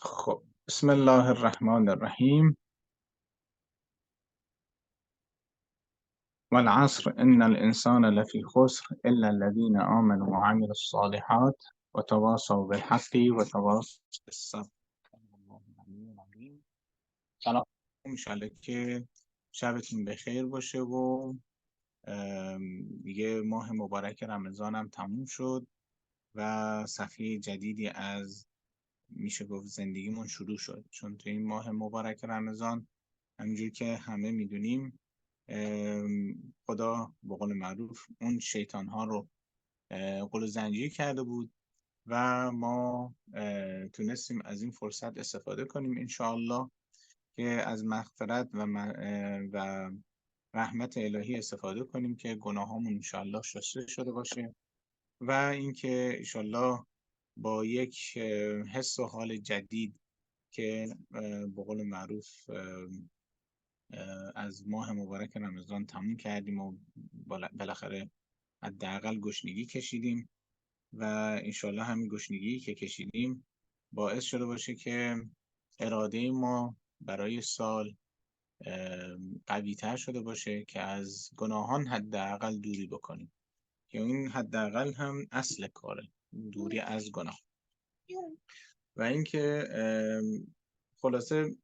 خب بسم الله الرحمن الرحیم والعصر ان الانسان لفی خسر الا الذين آمنوا وعملوا الصالحات وتواصوا بالحق وتواصوا بالصبر. سلام، انشالله که شبتون بخیر باشه و دیگه ماه مبارک رمضان هم تموم شد و صفحه جدیدی از میشه گفت زندگیمون شروع شد، چون تو این ماه مبارک رمضان همینجور که همه میدونیم خدا به قول معروف اون شیطان ها رو قل زنجیر کرده بود و ما تونستیم از این فرصت استفاده کنیم انشاءالله که از مغفرت و رحمت الهی استفاده کنیم که گناهامون انشاءالله شسته شده باشه و اینکه انشاءالله با یک حس و حال جدید که به قول معروف از ماه مبارک رمضان تموم کردیم و بالاخره حداقل گشنگی کشیدیم و انشالله همین گشنگی که کشیدیم باعث شده باشه که اراده ما برای سال قوی تر شده باشه که از گناهان حداقل دوری بکنیم که این حداقل هم اصل کاره، دوری از گناه. و اینکه خلاصه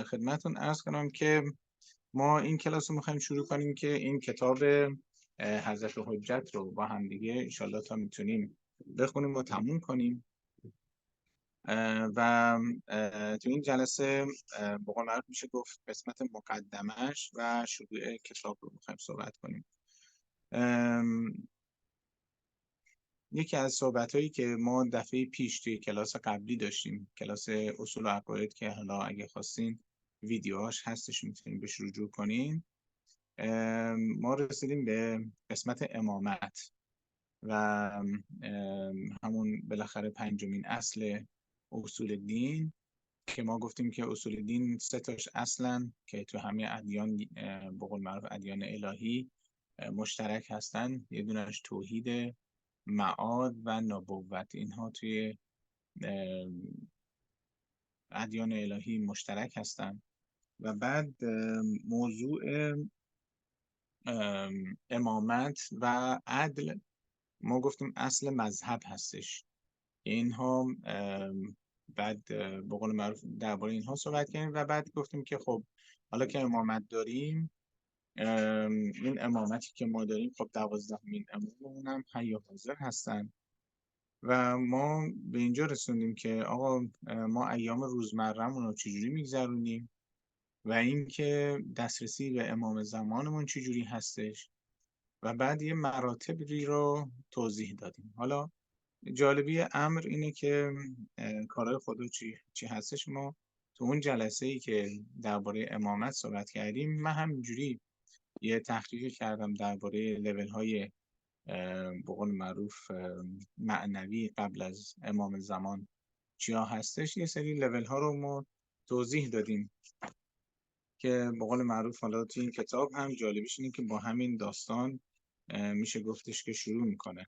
خدمتون عرض کنم که ما این کلاس رو میخوایم شروع کنیم که این کتاب حضرت حجت رو با هم دیگه انشالله تا میتونیم بخونیم و تموم کنیم و تو این جلسه به قول معروف میشه گفت قسمت مقدمش و شروع کتاب رو میخوایم صحبت کنیم. یکی از صحبت‌هایی که ما دفعه پیش توی کلاس قبلی داشتیم، کلاس اصول و عقاید، که حالا اگه خواستین ویدیوهاش هستش میتونین بهش رجوع کنین، ما رسیدیم به قسمت امامت و همون بالاخره پنجمین اصل اصول دین که ما گفتیم که اصول دین سه تاش اصلا که تو همه ادیان به قول معروف ادیان الهی مشترک هستن. یه دونش توحید، معاد و نبوت، اینها توی ادیان الهی مشترک هستن. و بعد موضوع امامت و عدل ما گفتیم اصل مذهب هستش. اینها بعد به قول معروف درباره اینها صحبت کردیم و بعد گفتیم که خب حالا که امامت داریم، این امامتی که ما داریم خب 12مین اماممون هم حی و حاضر هستن و ما به اینجا رسوندیم که آقا ما ایام روزمره‌مون رو چجوری میگذرونیم و اینکه دسترسی به امام زمانمون چجوری هستش و بعد یه مراتبی رو توضیح دادیم. حالا جالبی امر اینه که کارهای خدا چی هستش. ما تو اون جلسه ای که درباره امامت صحبت کردیم من همینجوری یه تحقیق کردم درباره لول های به قول معروف معنوی قبل از امام زمان چیا هستش. یه سری لول ها رو ما توضیح دادیم که به قول معروف حالا تو این کتاب هم جالبیش اینه که با همین داستان میشه گفتش که شروع میکنه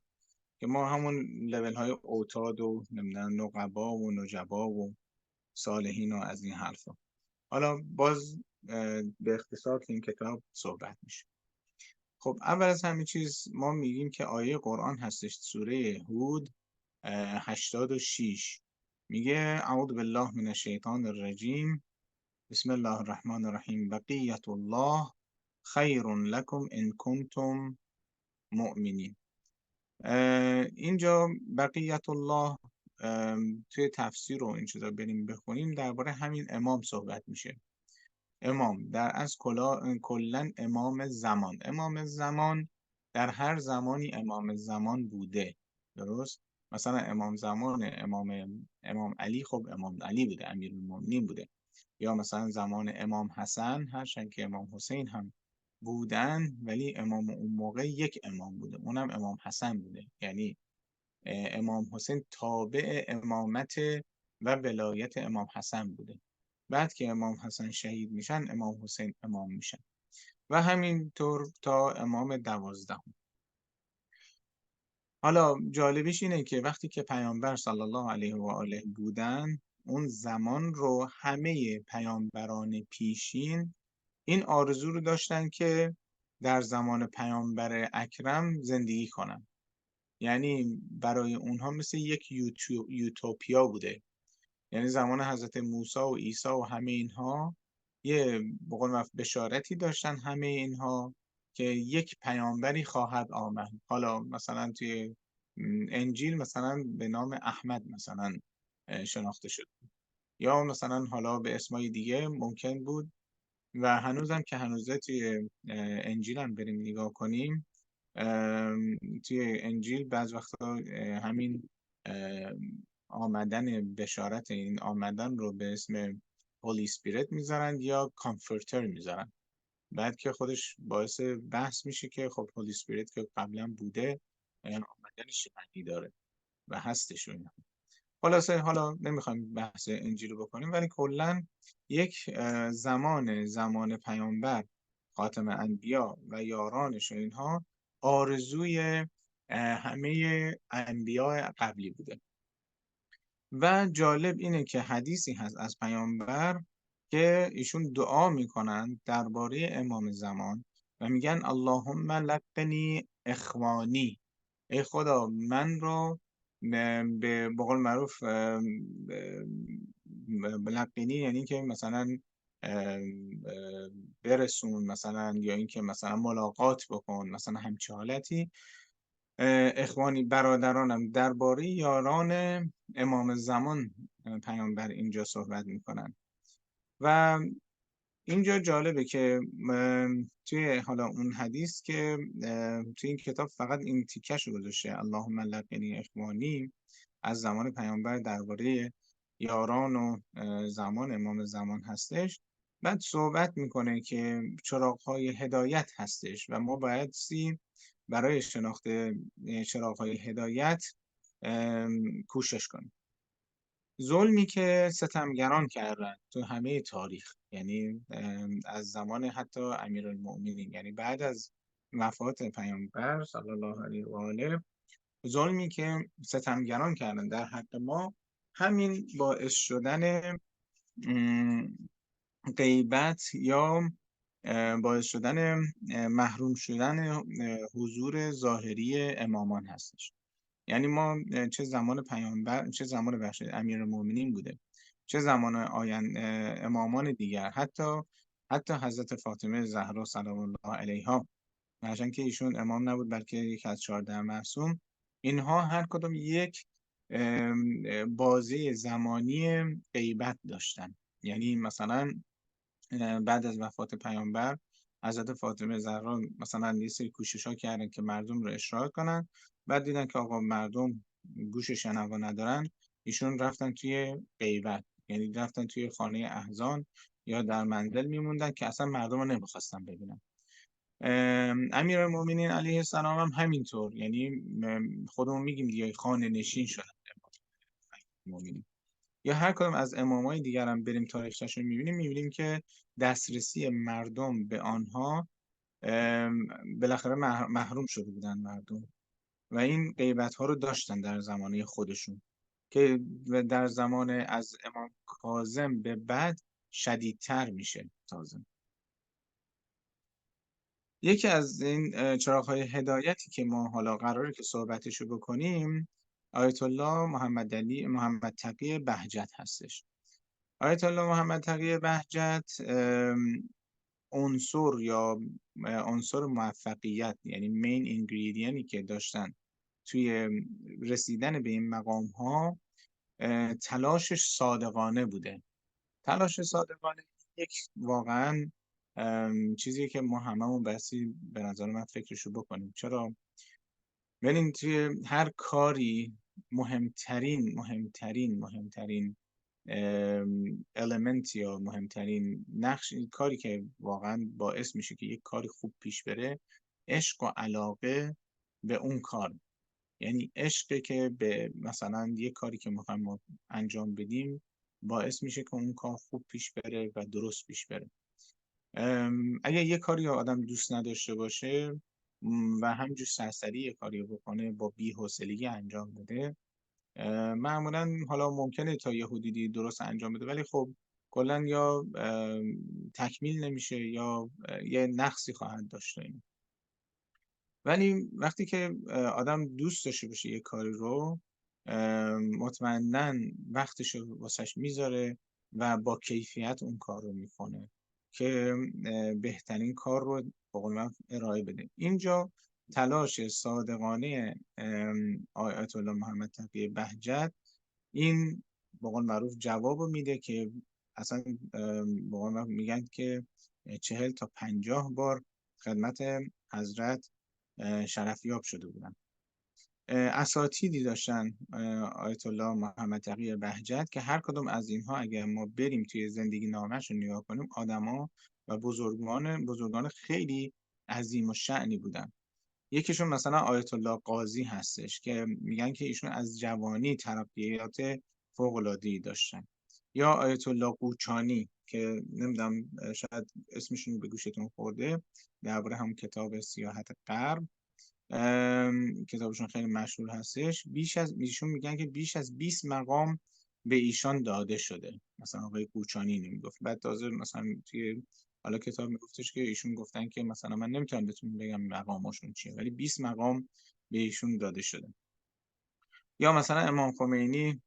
که ما همون لول های اوتاد و نمیدونم نقبا و نجبا و صالحین و از این حرفا. حالا باز به اختصار این کتاب صحبت میشه. خب اول از همه چیز ما میگیم که آیه قرآن هستش، سوره هود 86 میگه اعوذ بالله من الشیطان الرجیم بسم الله الرحمن الرحیم بقیت الله خیر لکم ان کنتم مؤمنین. اینجا بقیت الله توی تفسیر و این چیزا بریم بخونیم درباره همین امام صحبت میشه. امام در از کلا امام زمان، امام زمان در هر زمانی امام زمان بوده، درست؟ مثلا امام زمان امام علی خب امام علی بوده، امیرالمومنین بوده، یا مثلا زمان امام حسن هرچند که امام حسین هم بودن ولی امام اون موقع یک امام بوده، اونم امام حسن بوده. یعنی امام حسین تابع امامت و ولایت امام حسن بوده. بعد که امام حسن شهید میشن امام حسین امام میشن و همینطور تا امام 12. حالا جالبیش اینه که وقتی که پیامبر صلی الله علیه و آله بودن اون زمان رو همه پیامبران پیشین این آرزو رو داشتن که در زمان پیامبر اکرم زندگی کنن. یعنی برای اونها مثل یک یوتوپیا بوده. یعنی زمان حضرت موسی و عیسی و همه اینها یه بقول بشارتی داشتن همه اینها که یک پیامبری خواهد آمد. حالا مثلا توی انجیل مثلا به نام احمد مثلا شناخته شد، یا مثلا حالا به اسمای دیگه ممکن بود. و هنوزم که هنوزه توی انجیل هم بریم نگاه کنیم، توی انجیل بعض وقتا همین آمدن بشارت این آمدن رو به اسم هولی اسپیریت میذارن یا کامفورتر میذارن. بعد که خودش باعث بحث میشه که خب هولی اسپیریت که قبلا بوده آمدنش چه معنی داره و هستش و اینا. خلاصه حالا نمیخوایم بحث انجیل رو بکنیم، ولی کلا یک زمان پیامبر خاتم انبیا و یارانش و اینها آرزوی همه انبیاء قبلی بوده. و جالب اینه که حدیثی هست از پیامبر که ایشون دعا میکنن درباره امام زمان و میگن اللهم لقنی اخوانی، ای خدا من رو به قول معروف بلقینی، یعنی که مثلا برسون مثلا، یا اینکه مثلا ملاقات بکن، مثلا همچه حالتی. اخوانی برادرانم، درباره یاران امام زمان پیامبر اینجا صحبت میکنن. و اینجا جالبه که توی حالا اون حدیث که توی این کتاب فقط این تیکش رو گذاشته، اللهم لقنی اخوانی، از زمان پیامبر درباره یاران و زمان امام زمان هستش. بعد صحبت میکنه که چراغ‌های هدایت هستش و ما باید برای شناخت چراغ‌های هدایت کوشش کنیم. ظلمی که ستمگران کردن تو همه تاریخ، یعنی از زمان حتی امیرالمؤمنین، یعنی بعد از وفات پیامبر صلی الله علیه و آله، ظلمی که ستمگران کردن در حق ما، همین باعث شدن غیبت یا باعث شدن محروم شدن حضور ظاهری امامان هستش. یعنی ما چه زمان پیامبر، چه زمان امیرالمومنین بوده، چه زمان امامان دیگر، حتی حضرت فاطمه زهرا سلام الله علیها، هرچند که ایشون امام نبود بلکه یک از 14 معصوم، اینها هر کدوم یک بازه زمانی غیبت داشتن. یعنی مثلا بعد از وفات پیامبر حضرت فاطمه زهرا مثلا یه سری کوشش‌ها کردن که مردم رو اشراق کنن، بعد دیدن که آقا مردم گوش شنوا ندارن، ایشون رفتن توی غیبت، یعنی رفتن توی خانه احزان یا در منزل میموندن که اصلا مردم رو نمیخواستن ببینن. امیرالمومنین علیه السلام هم همینطور، یعنی خودمون میگیم دیگه خانه نشین شدن مومنین. یا هر کدوم از امامای دیگر هم بریم تاریخچه‌شون میبینیم که دسترسی مردم به آنها بالاخره محروم شده بودن مردم و این غیبت ها رو داشتن در زمانه خودشون، که در زمان از امام کاظم به بعد شدیدتر میشه تازه. یکی از این چراغ‌های هدایتی که ما حالا قراره که صحبتشو بکنیم، آیت الله محمد تقی بهجت هستش. آیت الله محمد تقی بهجت عنصر موفقیت، یعنی مین اینگریدینتی که داشتن توی رسیدن به این مقام ها، تلاشش صادقانه بوده. تلاش صادقانه یک واقعا چیزی که ما هممون بسی به نظر من فکرشو بکنیم. چرا؟ ببینید توی هر کاری مهمترین المنت یا مهمترین نقش، این کاری که واقعا باعث میشه که یک کاری خوب پیش بره، عشق و علاقه به اون کار. یعنی عشقی که به مثلا یک کاری که میخوایم انجام بدیم باعث میشه که اون کار خوب پیش بره و درست پیش بره. اگه یک کاری آدم دوست نداشته باشه و همجور سرسری یک کاری بکنه، با بی‌حوصلگی انجام بده، معمولا حالا ممکنه تا یه حدودی درست انجام بده، ولی خب کلا یا تکمیل نمیشه یا یه نقصی خواهد داشت این. ولی وقتی که آدم دوست داشته باشه یه کاری رو، مطمئناً وقتش رو واسش میذاره و با کیفیت اون کار رو میکنه که بهترین کار رو به قول من ارائه بده. اینجا تلاش صادقانه آیت الله محمد تقی بهجت این به قول معروف جواب میده که اصلا به قول معروف میگن که 40 تا 50 بار خدمت حضرت شرفیاب شده بودن. اساتیدی داشتن آیت الله محمد تقی بهجت که هر کدوم از اینها اگر ما بریم توی زندگی نامش رو نگاه کنیم، آدما و بزرگان خیلی عظیم و شأنی بودن. یکیشون مثلا آیت الله قاضی هستش که میگن که ایشون از جوانی ترقیات فوق‌العاده‌ای داشتن. یا آیت الله قوچانی که نمیدونم شاید اسمشون به گوشتون خورده، درباره هم کتاب سیاحت غرب، کتابشون خیلی مشهور هستش. ایشون میگن که بیش از 20 مقام به ایشان داده شده. مثلا آقای قوچانی نمیگفت. بعد تازه مثلا توی حالا کتاب میگفتش که ایشون گفتن که مثلا من نمیتونم بهتون بگم مقامشون چیه، ولی 20 مقام به ایشون داده شده. یا مثلا امام خمینی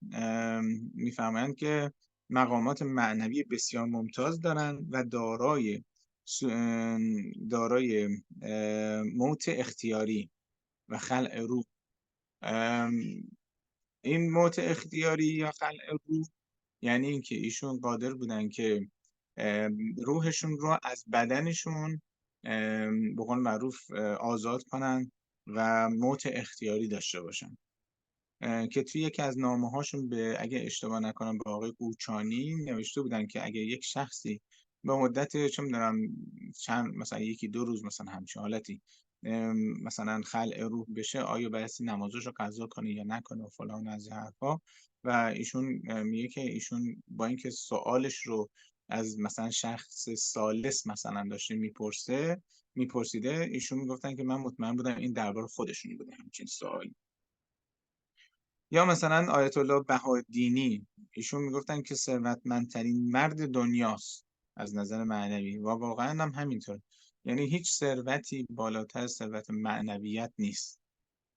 میفهمند که مقامات معنوی بسیار ممتاز دارند و دارای موت اختیاری و خلع روح. این موت اختیاری یا خلع روح یعنی اینکه ایشون قادر بودن که روحشون رو از بدنشون به قول معروف آزاد کنن و موت اختیاری داشته باشن. که توی یکی از نامه‌هاشون به اگه اشتباه نکنم به آقای قوچانی نوشته بودن که اگه یک شخصی به مدت چه می‌دونم چند مثلا یکی دو روز مثلا همچین حالتی مثلا خلع روح بشه، آیا بایستی نمازش رو قضا کنه یا نکنه و فلان از این حرفا. و ایشون میگه که ایشون با اینکه سوالش رو از مثلا شخص ثالث مثلا داشته میپرسیده، ایشون میگفتن که من مطمئن بودم این درباره خودشون بوده همچین سوالی. یا مثلا آیت الله بهادینی، ایشون میگفتن که ثروتمندترین مرد دنیاست از نظر معنوی و واقعا هم همینطور. یعنی هیچ ثروتی بالاتر از ثروت معنویت نیست.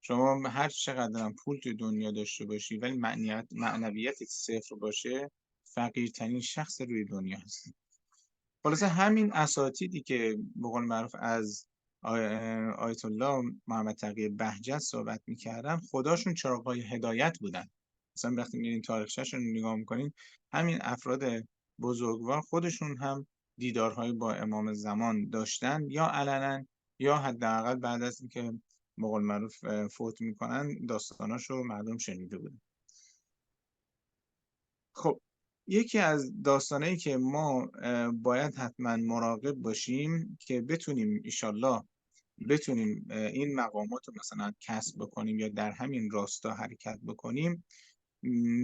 شما هر چقدر هم پول تو دنیا داشته باشی ولی معنویت صفر باشه، فقیرترین شخص روی دنیا هستی. خلاصه همین اساتیدی که به قول معروف از آیت الله محمد تقی بهجت صحبت میکردن، خداشون چراغ‌های هدایت بودن. مثلا وقتی میرین تاریخچه‌شون رو نگاه میکنین، همین افراد بزرگوار خودشون هم دیدارهایی با امام زمان داشتن، یا علنا یا حداقل بعد از اینکه به قول معروف فوت میکنن داستاناشو مردم شنیده بودن. خب یکی از داستانهایی که ما باید حتما مراقب باشیم که بتونیم ایشالله بتونیم این مقامات رو مثلا کسب بکنیم یا در همین راستا حرکت بکنیم،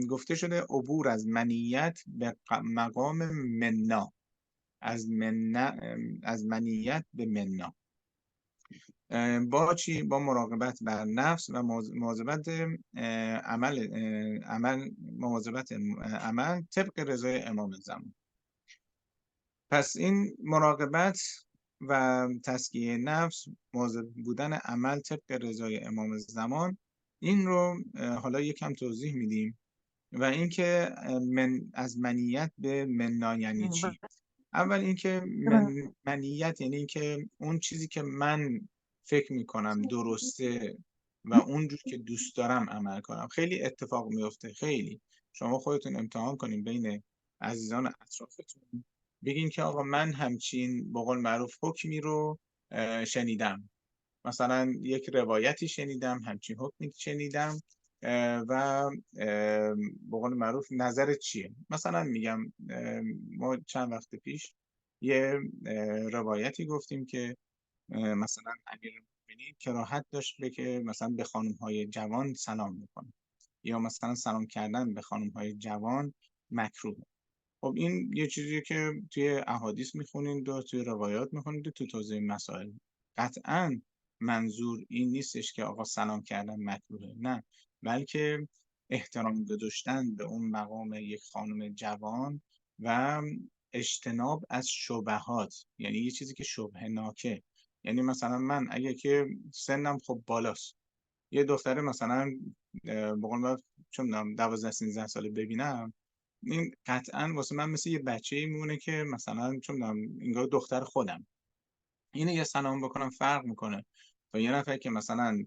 گفته شده عبور از منیت به مقام منا، از منیت به منا. با چی؟ با مراقبت بر نفس و مواظبت عمل طبق رضای امام زمان. پس این مراقبت و تزکیه نفس، مواظب بودن عمل طبق رضای امام زمان، این رو حالا یکم توضیح میدیم. و اینکه از منیت به منا یعنی چی؟ اول اینکه منیت یعنی اینکه اون چیزی که من فکر میکنم درسته و اونجور که دوست دارم عمل کنم. خیلی اتفاق میفته، خیلی شما خودتون امتحان کنین بین عزیزان اطرافتون، بگین که آقا من همچین به قول معروف حکمی رو شنیدم، مثلا یک روایتی شنیدم، همچین حکمی شنیدم و به قول معروف نظرت چیه؟ مثلا میگم ما چند وقت پیش یه روایتی گفتیم که مثلا امیرالمومنین کراهت داشت به که مثلا به خانم‌های جوان سلام بکنه، یا مثلا سلام کردن به خانم‌های جوان مکروه. خب این یه چیزیه که توی احادیث میخونید و توی روایات میخونید و توی توضیح مسائل. قطعاً منظور این نیستش که آقا سلام کردن مکروهه، نه، بلکه احترام گذاشتن به اون مقام یک خانم جوان و اجتناب از شبهات، یعنی یه چیزی که شبهه ناکه. یعنی مثلا من اگه که سنم خب بالاست، یه دختره مثلا به قول معروف چون 12 13 ساله ببینم، این قطعا واسه من مثل یه بچه‌ای میمونه که مثلا چون انگار دختر خودم. اینو یه سلام بکنم فرق میکنه تا یه نفر که مثلا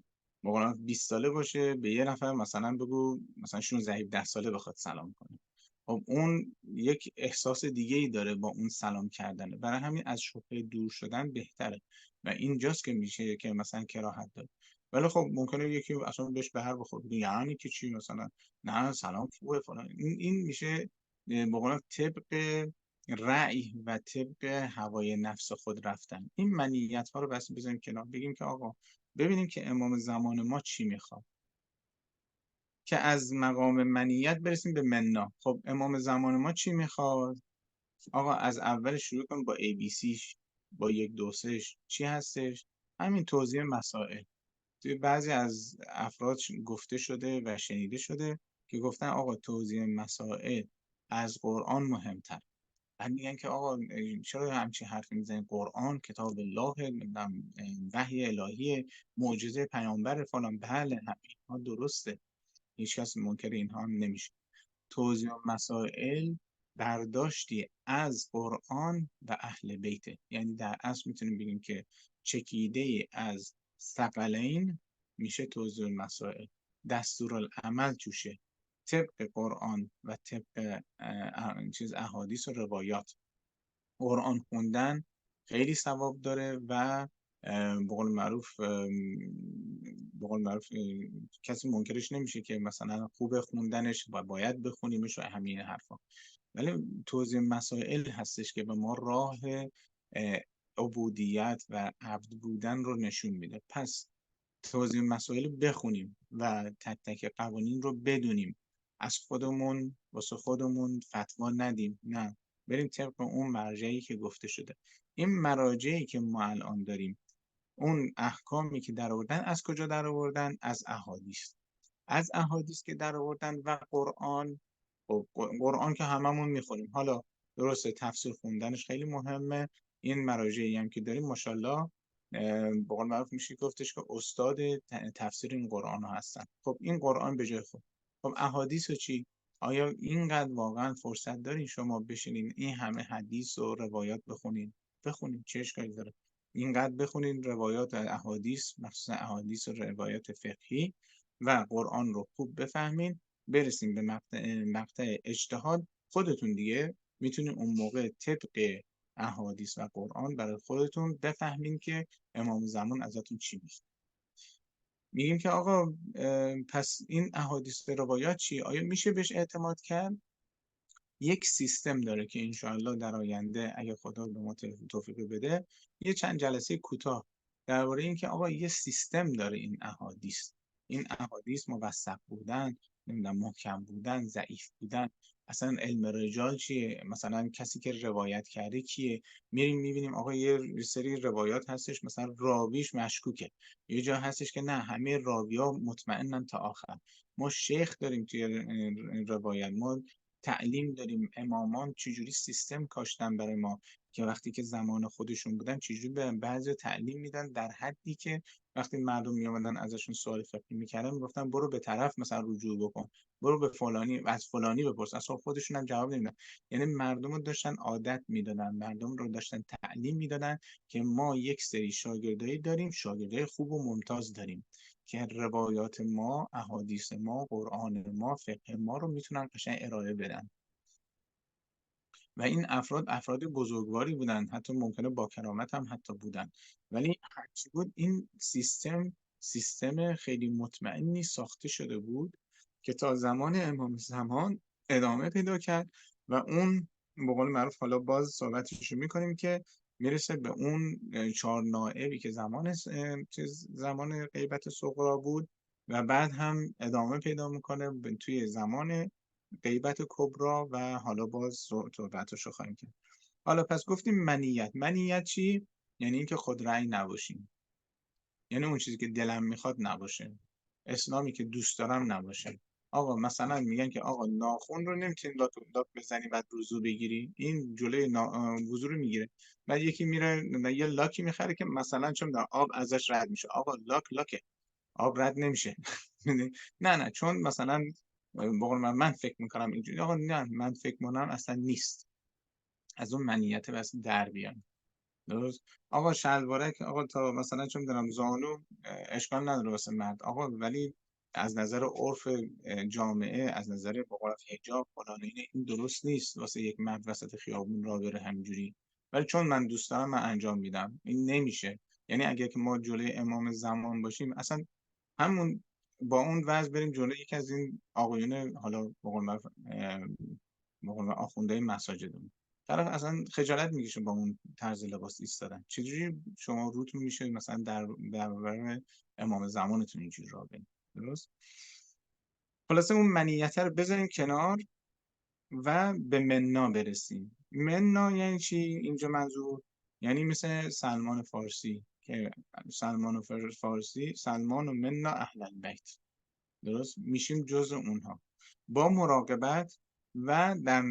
به قول معروف 20 ساله باشه به یه نفر مثلا بگو مثلا 16 17 ساله بخواد سلام کنه. خب اون یک احساس دیگه ای داره با اون سلام کردنه، برای همین از شوخی دور شدن بهتره و اینجاست که میشه که مثلا کراهت داره. ولی خب ممکنه یکی اصلا بهش به هر بخور بگه یعنی که چی مثلا، نه سلام خوبه فلان. این میشه به قول طبق رأی و طبق هوای نفس خود رفتن. این منیت ها رو بس بزنیم کنار، بگیم که آقا ببینیم که امام زمان ما چی میخواد، که از مقام منیت برسیم به منا. خب امام زمان ما چی میخواد؟ آقا از اول شروع کن با ABCش، با 1 2 3 چی هستش؟ همین توضیح مسائل. توی بعضی از افراد گفته شده و شنیده شده که گفتن آقا توضیح مسائل از قرآن مهمتر. بعد میگن که آقا چرا همچین حرفی میزنید؟ قرآن کتاب الله، وحی الهی، معجزه پیامبر فلان. بله اینها درسته، هیچ کس منکر اینها هم نمیشه. توضیح مسائل برداشتی از قرآن و اهل بیته، یعنی در اصل میتونیم بگیم که چکیده از ثقلین میشه توضیح مسائل، دستورالعمل توشه طبق قرآن و طبق احادیث و روایات. قرآن خوندن خیلی ثواب داره و به قول معروف کسی منکرش نمیشه که مثلا خوب خوندنش و باید بخونیمش و همین حرفا. ولی توضیح مسائل هستش که به ما راه عبودیت و عبد بودن رو نشون میده. پس توضیح مسائل بخونیم و تک تک قوانین رو بدونیم، از خودمون واسه خودمون فتوا ندیم، نه، بریم طبق اون مرجعی که گفته شده. این مراجعی که ما الان داریم، اون احکامی که در آوردن از کجا در آوردن؟ از احادیث. از احادیث که در آوردن و قرآن. خب قرآن که هممون میخونیم، حالا درسته تفسیر خوندنش خیلی مهمه. این مراجعی هم که داریم ماشاءالله به قول معروف میشه گفتش که استاد تفسیر این قرآن ها هستن. خب این قرآن به جای خود. خب احادیث و چی؟ آیا اینقدر واقعا فرصت دارین شما بشینین این همه حدیث و روایات بخونین؟ بخونین، چه اشکالی داره؟ اینقدر بخونین روایات احادیث، مخصوصا احادیث و روایات فقهی و قرآن رو خوب بفهمین، برسیم به مقطع اجتهاد. خودتون دیگه میتونین اون موقع طبق احادیث و قرآن برای خودتون بفهمین که امام زمان ازتون چی میخواد. میگیم که آقا پس این احادیث و روایات چی؟ آیا میشه بهش اعتماد کرد؟ یک سیستم داره که انشاءالله در آینده اگه خدا به ما توفیق بده یه چند جلسه کوتاه درباره این که آقا یه سیستم داره این احادیث. این احادیث موثق بودن، نمیدونم محکم بودن، ضعیف بودن، اصلا علم رجال چیه، مثلا کسی که روایت کرده کیه. میریم میبینیم آقا یه سری روایات هستش مثلا راویش مشکوکه، یه جا هستش که نه همه راویا مطمئنن تا آخر. ما شیخ داریم توی روایت، ما تعلیم داریم، امامان چجوری سیستم کاشتن برای ما که وقتی که زمان خودشون بودن چجوری به بعضی تعلیم میدن، در حدی که وقتی مردم میامدن ازشون سوال فقهی میکردن میگفتن برو به طرف مثلا رجوع بکن، برو به فلانی از فلانی بپرس، اصلا خودشون هم جواب نمیدن. یعنی مردم رو داشتن عادت میدادن، مردم رو داشتن تعلیم میدادن که ما یک سری شاگردایی داریم، شاگردای خوب و ممتاز داریم که روایات ما، احادیث ما، قرآن ما، فقه ما رو میتونن قشنگ ارائه بدن. و این افراد بزرگواری بودن، حتی ممکنه با کرامت هم حتی بودن. ولی هرچی بود این سیستم خیلی مطمئنی ساخته شده بود که تا زمان امام زمان ادامه پیدا کرد و اون به قول معروف حالا باز صحبتش رو میکنیم که میرسه به اون 4 نائبی که زمان غیبت صغرا بود و بعد هم ادامه پیدا میکنه توی زمان غیبت کبرا و حالا باز صحبتشو خواهیم کرد. حالا پس گفتیم منیت چی؟ یعنی اینکه خود رأی نباشیم، یعنی اون چیزی که دلم میخواد نباشه، اسلامی که دوست دارم نباشه. آقا مثلا میگن که آقا ناخن رو نمیتونی لاک بزنی بعد وضو بگیری، این جلوی وضو رو میگیره. بعد یکی میره یه لاکی میخره که مثلا چون در آب ازش رد میشه، آقا لاکه، آب رد نمیشه. نه چون مثلا به قول من فکر میکنم اینجوری، آقا نه من فکر میکنم اصلا نیست، از اون منیت بس در بیان. درست. آقا شلوارک، آقا تا مثلا چون دارم زانو اشکال نداره واسه مرد، آقا ولی از نظر عرف جامعه، از نظر به قول حجاب فلان این درست نیست واسه یک مرد وسط خیابون راه بره همینجوری، ولی چون من دوست دارم من انجام میدم. این نمیشه. یعنی اگه که ما جلوی امام زمان باشیم، اصلا همون با اون وضع بریم جلوی یکی از این آقایون، حالا به قول معروف آخونده مساجدمون، طرف اصلا خجالت میکشه با اون طرز لباس ایستادن. چجوری شما روتون میشه مثلا در برابر امام زمانتون اینجوری راه برید؟ درست. خلاصه اون منیت رو بذاریم کنار و به منا برسیم. منا یعنی چی اینجا منظور؟ یعنی مثل سلمان فارسی که سلمان و منا اهل البیت، درست میشیم جزء اونها با مراقبت و در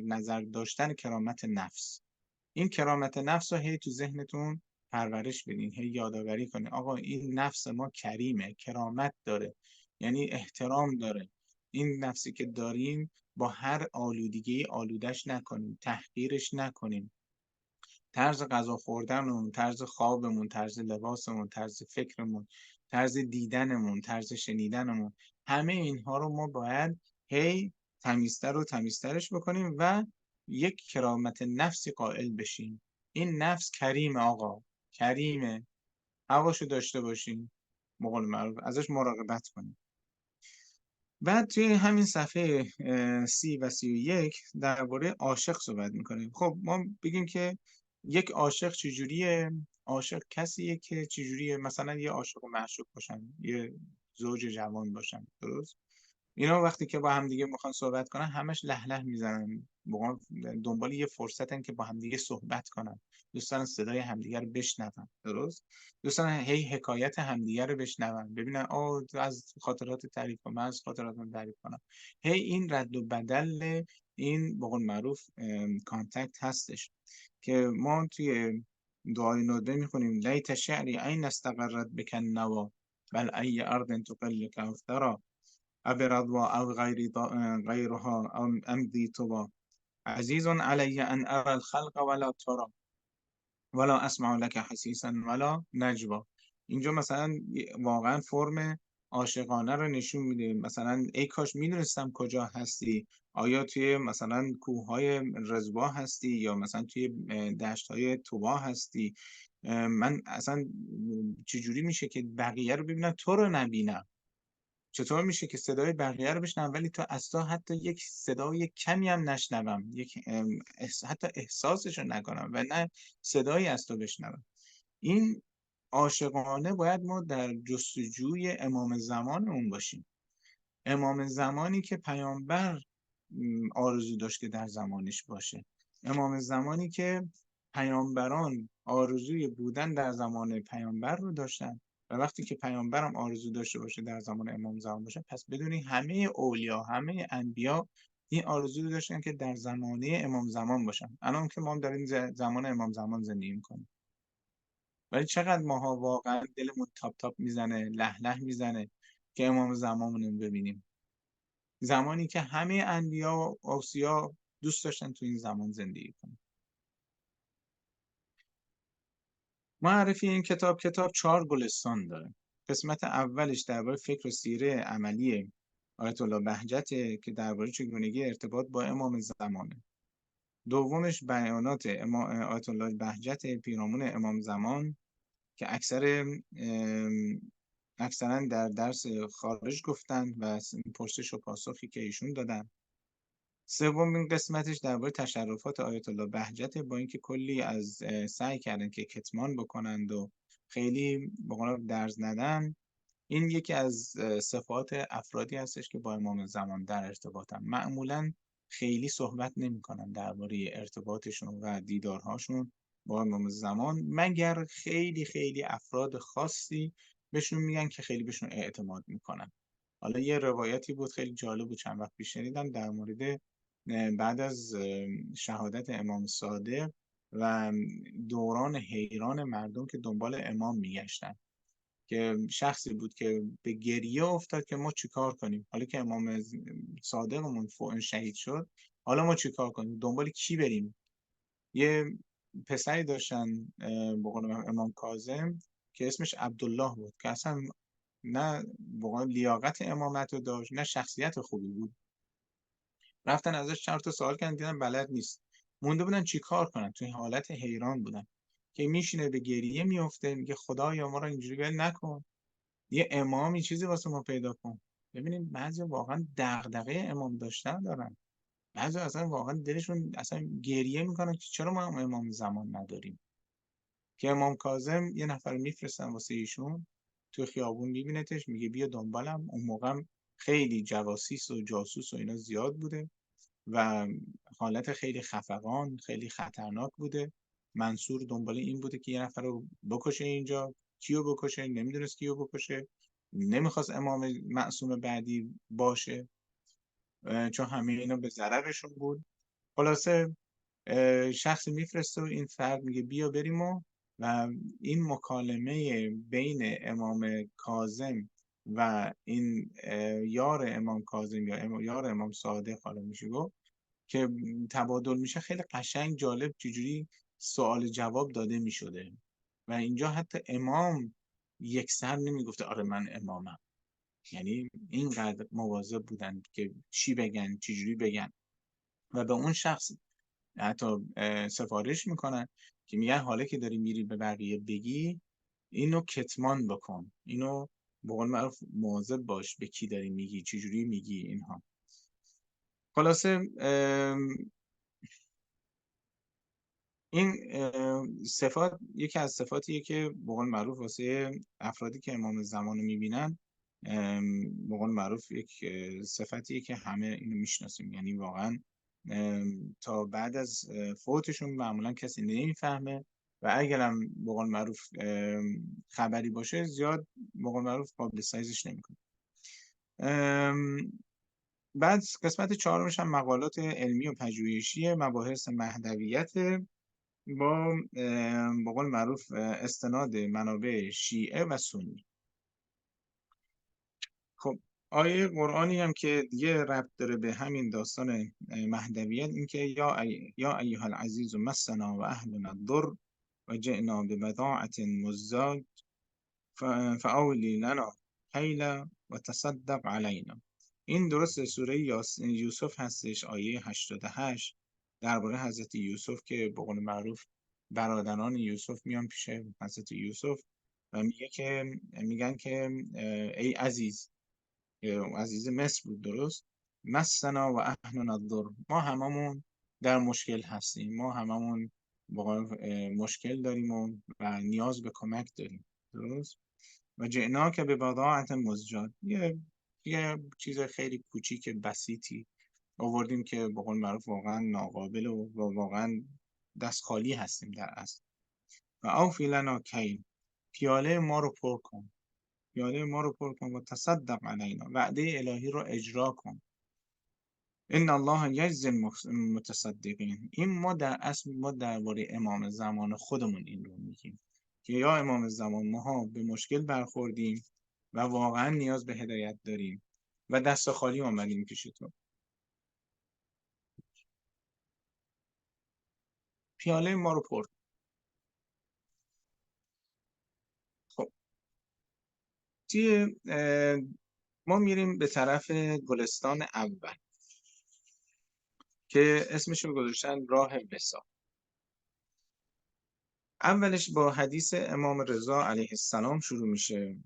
نظر داشتن کرامت نفس. این کرامت نفس رو هی تو ذهنتون پرورش بدین، هی یادآوری کنین آقا این نفس ما کریمه، کرامت داره، یعنی احترام داره. این نفسی که داریم با هر آلودگی آلودش نکنیم، تحقیرش نکنیم. طرز غذا خوردنمون، طرز خوابمون، طرز لباسمون، طرز فکرمون، طرز دیدنمون، طرز شنیدنمون، همه اینها رو ما باید هی تمیزتر و تمیزترش بکنیم و یک کرامت نفسی قائل بشیم. این نفس کریمه آقا، کریمه، حواشو داشته باشیم، بقول معروف ازش مراقبت کنیم. بعد توی همین صفحه 30 و 31 درباره عاشق صحبت میکنیم. خب ما بگیم که یک عاشق چجوریه؟ عاشق کسیه که چجوریه، مثلا یه عاشق و معشوق باشن، یه زوج جوان باشن، درست؟ اینا وقتی که با همدیگه میخوان صحبت کنن همش له له میزنن، دنبال یه فرصتن که با همدیگه صحبت کنن، دوستان صدای همدیگه رو بشنون، درست؟ دوستان هی حکایت همدیگه رو بشنون، ببینن از خاطرات تعریف کنم، من از خاطراتم تعریف کنم. هی این رد و بدل این به قول معروف کانتکت هستش که ما توی دعای ندبه میخونیم لیت شعری این استقرت بکن نوا بل ای ارض تقلک افترا أبرضوا أو غيرها أو أمضي طبا عزيز علي أن أرى الخلق ولا ترى ولا اسمع لك حسیسا ولا نجوا. اینجا مثلا واقعا فرم عاشقانه رو نشون میده. مثلا ای کاش میدونستم کجا هستی، آیا توی مثلا کوههای رزوا هستی یا مثلا توی دشتهای طوبا هستی. من اصلا چجوری میشه که بقیه رو ببینم تو رو نبینم؟ چطور میشه که صدای بقیه رو بشنوم ولی تو اصلا حتی یک صدای کمی هم نشنوم، حتی احساسش رو نکنم و نه صدایی از تو بشنوم؟ این عاشقانه باید ما در جستجوی امام زمانمون باشیم. امام زمانی که پیامبر آرزو داشت که در زمانش باشه، امام زمانی که پیامبران آرزوی بودن در زمان پیامبر رو داشتن و وقتی که پیامبرم آرزو داشته باشه در زمان امام زمان باشه، پس بدونی همه اولیا، همه انبیا این آرزو رو داشتن که در زمانه امام زمان باشن. الان که ما داریم زمان امام زمان زندگی میکنیم، ولی چقدر ماها واقعا دلمون تاپ تاپ میزنه، له له میزنه که امام زمانمون رو ببینیم، زمانی که همه انبیا و اوصیا دوست داشتن تو این زمان زندگی کنن. معرفی این کتاب 4 گلستان داره. قسمت اولش درباره فکر و سیره عملی آیت الله بهجت که درباره چگونگی ارتباط با امام زمانه. دومش بیانات آیت الله بهجت پیرامون امام زمان که اکثرا در درس خارج گفتن و پرسش و پاسخی که ایشون دادن. سومین قسمتش درباره تشرفات آیت الله بهجت، با اینکه کلی از سعی کردن که کتمان بکنند و خیلی به قول درز ندن. این یکی از صفات افرادی هستش که با امام زمان در ارتباطن. معمولا خیلی صحبت نمی‌کنن درباره ارتباطشون و دیدارهاشون با امام زمان، مگر خیلی خیلی افراد خاصی بهشون میگن که خیلی بهشون اعتماد میکنن. حالا یه روایتی بود خیلی جالب بود، چند وقت پیش شنیدم در مورد بعد از شهادت امام صادق و دوران حیران مردم که دنبال امام میگشتن، که شخصی بود که به گریه افتاد که ما چیکار کنیم حالا که امام صادقمون شهید شد، حالا ما چیکار کنیم، دنبال کی بریم. یه پسری داشتن به قول امام کاظم که اسمش عبدالله بود که اصلا نه به قول لیاقت امامت رو داشت نه شخصیت خوبی بود. رفتن ازش چند تا سوال کردن دیدن بلد نیست، مونده بودن چیکار کنن، توی حالت حیران بودن که میشینه به گریه میفته میگه خدایا ما رو اینجوری ول نکن، یه امامی چیزی واسه ما پیدا کن. ببینید بعضی واقعا دغدغه امام داشتن دارن، بعضی اصلا واقعا دلشون اصلا گریه میکنن که چرا ما هم امام زمان نداریم. که امام کاظم یه نفر میفرستن واسه ایشون، تو خیابون میبینتش میگه بیا دنبالم. اون موقع خیلی جواسیس و جاسوس و اینا زیاد بوده و حالت خیلی خفقان خیلی خطرناک بوده. منصور دنبال این بوده که یه نفر رو بکشه، اینجا کیو بکشه نمیدونست کیو بکشه، نمیخواست امام معصوم بعدی باشه چون همه اینا به ضررشون بود. خلاصه شخصی میفرسته و این فرد میگه بیا بریم و این مکالمه بین امام کاظم و این یار امام کاظم یا یار امام صادق حالا میشه گفت که تبادل میشه، خیلی قشنگ جالب چجوری سوال جواب داده میشده و اینجا حتی امام یک سر نمیگفته آره من امامم، یعنی اینقدر مواظب بودن که چی بگن چجوری بگن و به اون شخص حتی سفارش میکنن که میگن حالا که داری میری به بقیه بگی اینو کتمان بکن، اینو به قول معروف مواظب باش به کی داری میگی چجوری میگی اینها. خلاصه این صفات یکی از صفاتیه که به قول معروف واسه افرادی که امام زمان رو میبینن به قول معروف یک صفتیه که همه اینو میشناسیم، یعنی واقعا تا بعد از فوتشون معمولا کسی نمیفهمه و اگرم به قول معروف خبری باشه زیاد به قول معروف قابل سایزش نمیکنه. بعد قسمت چهارمش هم مقالات علمی و پژوهشی مباحث مهدویت با به قول معروف استناد منابع شیعه و سنی. خب آیه قرآنی هم که دیگه ربط داره به همین داستان مهدویت، این که یا ایها العزیز مسنا و اهلنا الضر و جئنا ببضاعة مزجاة فأولی لنا کیل و تصدق علینا. این درست سوره یوسف هستش، آیه 88 درباره حضرت یوسف که به قول معروف برادران یوسف میان پیش حضرت یوسف و میگن که ای عزیز، عزیز مصر بود درست، مسنا و اهلنا الضر، ما هممون در مشکل هستیم، ما هممون مشکل داریم و نیاز به کمک داریم درست. و جئنا که به بضاعت مزجاة، یه چیز خیلی کوچیک بسیطی آوردیم که به قول معروف واقعا ناقابل و واقعا دست خالی هستیم در اصل. و اوفی لنا کیل، پیاله ما رو پر کن، پیاله ما رو پر کن و تصدق علینا، وعده الهی رو اجرا کن. ان الله یجزی المتصدقین. این ما در اصل ما درباره امام زمان خودمون این رو میگیم که یا امام زمان ماها به مشکل برخوردیم و واقعا نیاز به هدایت داریم و دست خالی آمدیم پیش تو، پیاله ما رو پر. خب ما میریم به طرف گلستان اول که اسمش رو گذاشتن راه وصال. اولش با حدیث امام رضا علیه السلام شروع میشه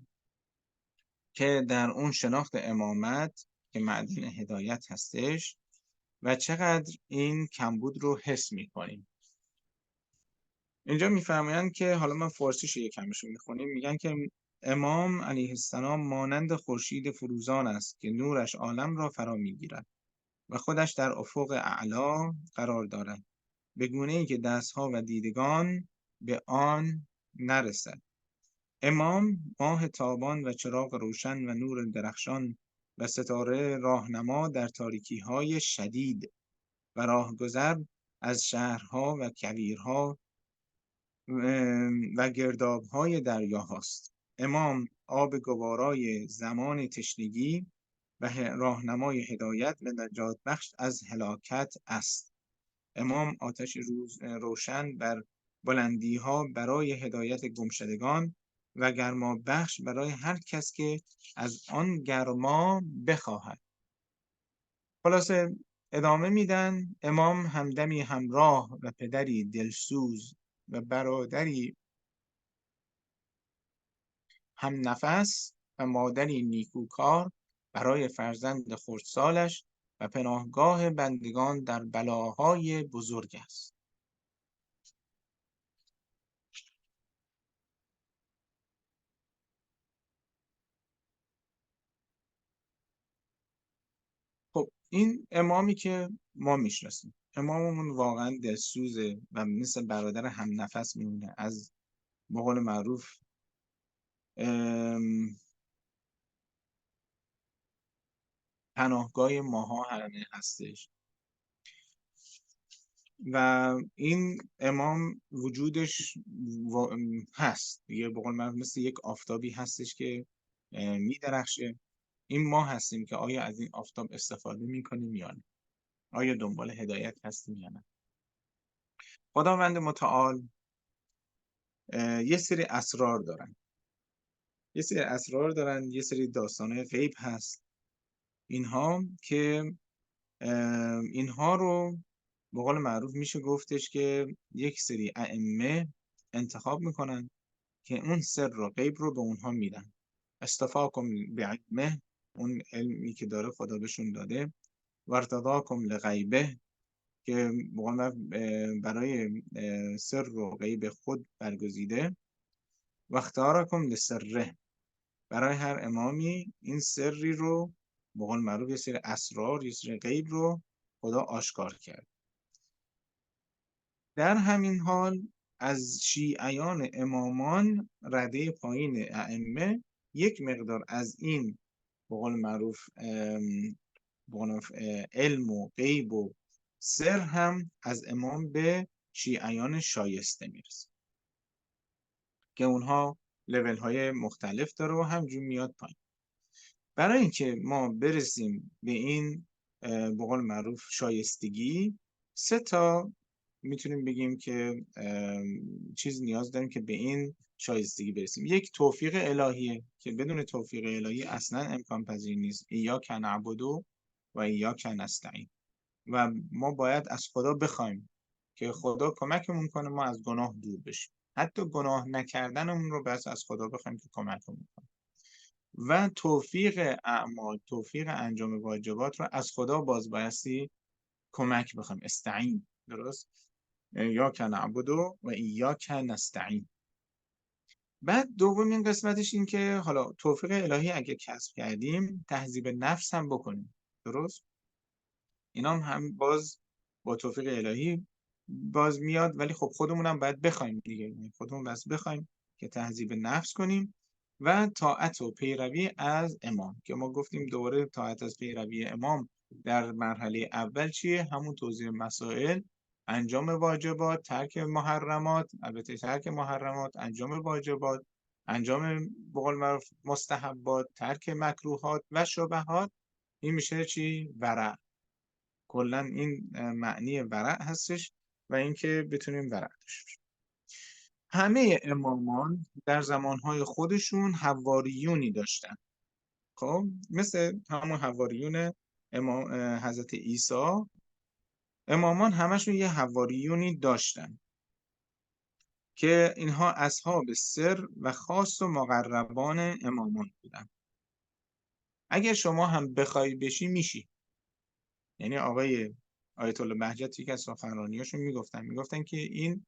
که در اون شناخت امامت که معدن هدایت هستش و چقدر این کمبود رو حس میکنیم. اینجا میفرمایند که حالا من فارسیش یکمشو میخونیم، میگن که امام علیه السلام مانند خورشید فروزان است که نورش عالم را فرا میگیرد و خودش در افق اعلا قرار دارد، به گونه‌ای که دستها و دیدگان به آن نرسد. امام ماه تابان و چراغ روشن و نور درخشان و ستاره راهنما در تاریکی‌های شدید و راهگذر از شهرها و کویرها و گرداب‌های دریاهاست. امام آب گوارای زمان تشنگی و راهنمای هدایت و نجات بخش از هلاکت است. امام آتش روشن بر بلندی ها برای هدایت گمشدگان و گرما بخش برای هر کس که از آن گرما بخواهد. خلاصه ادامه میدن امام همدمی همراه و پدری دلسوز و برادری هم نفس و مادری نیکوکار برای فرزند خردسالش و پناهگاه بندگان در بلاهای بزرگ است. خب این امامی که ما میشناسیم، اماممون واقعا دلسوزه و مثل برادر هم نفس میمونه. از به قول معروف پناهگاه ماها همه هستش و این امام وجودش هست دیگه، به قول معروف مثل یک آفتابی هستش که میدرخشه. این ما هستیم که آیا از این آفتاب استفاده میکنیم یا نه، آیا دنبال هدایت هستیم یا نه. خداوند متعال یه سری اسرار دارن، یه سری داستانهای غیب هست اینها که اینها رو به قول معروف میشه گفتش که یک سری ائمه انتخاب میکنن که اون سر و غیب رو به اونها میدن. استفاکم بعلمه، اون علمی که داره خدا بهشون داده، وارتضاکم لغیبه که به قول معروف برای سر و غیب خود برگزیده، و اختارکم لسره، برای هر امامی این سری رو به قول معروف یه سری اسرار، یه سری غیب رو خدا آشکار کرد. در همین حال از شیعیان امامان رده پایین ائمه یک مقدار از این به قول معروف علم و غیب و سر هم از امام به شیعیان شایسته میرسه که اونها لول های مختلف داره و همجور میاد پایین. برای اینکه ما برسیم به این به قول معروف شایستگی، سه تا میتونیم بگیم که چیز نیاز داریم که به این شایستگی برسیم. یک، توفیق الهیه که بدون توفیق الهی اصلا امکان پذیر نیست. ایاک نعبدو و ایاک نستعین، و ما باید از خدا بخوایم که خدا کمکمون کنه ما از گناه دور بشیم. حتی گناه نکردنمون رو بس از خدا بخوایم که کمکمون کنه. و توفیق اعمال، توفیق انجام واجبات رو از خدا باز بایستی کمک بخوایم، استعین. درست؟ یا که نعبدو و یا که نستعین. بعد دومین قسمتش این که حالا توفیق الهی اگه کسب کردیم تهذیب نفس هم بکنیم. درست؟ اینا هم باز با توفیق الهی باز میاد، ولی خب خودمون هم باید بخوایم دیگه، خودمون بس بخوایم که تهذیب نفس کنیم. و طاعت و پیروی از امام که ما گفتیم دوباره طاعت از پیروی امام در مرحله اول چیه؟ همون توضیح مسائل، انجام واجبات، ترک محرمات، البته ترک محرمات، انجام واجبات، انجام به قول معروف مستحبات، ترک مکروهات و شبهات. این میشه چی؟ ورع. کلا این معنی ورع هستش و اینکه بتونیم ورع داشته باشیم. همه امامان در زمانهای خودشون حواریونی داشتن. خب مثل همون حواریون امام حضرت عیسی، امامان همشون یه حواریونی داشتن که اینها اصحاب سر و خاص و مقربان امامان بودن. اگر شما هم بخوای بشی میشی. یعنی آقای آیت الله بهجت که از سخنرانیاشون میگفتن که این